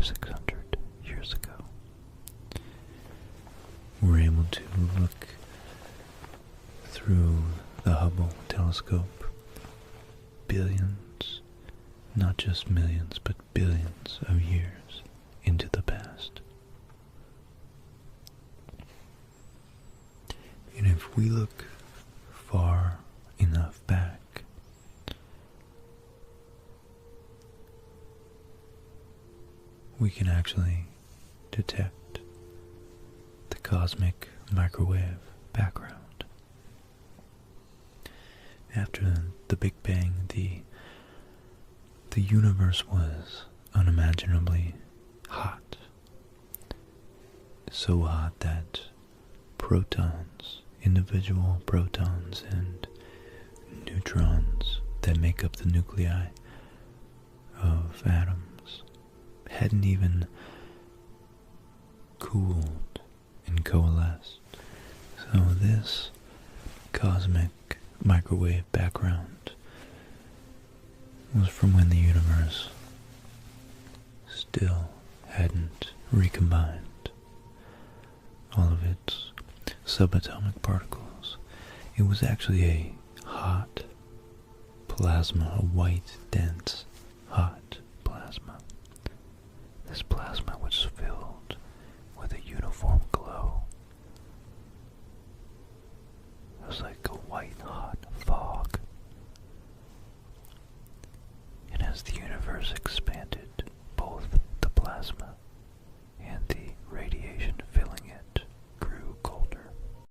600 years ago. We're able to look through the Hubble telescope billions, not just millions, but billions of years into the past. And if we look far enough back, we can actually detect the cosmic microwave background. After the Big Bang, the universe was unimaginably hot. So hot that protons, individual protons and neutrons that make up the nuclei of atoms, hadn't even cooled and coalesced. So this cosmic microwave background was from when the universe still hadn't recombined all of its subatomic particles. It was actually a hot plasma, a white, dense, hot plasma. This plasma was filled with a uniform glow. It was like a white, hot fog. And as the universe expanded,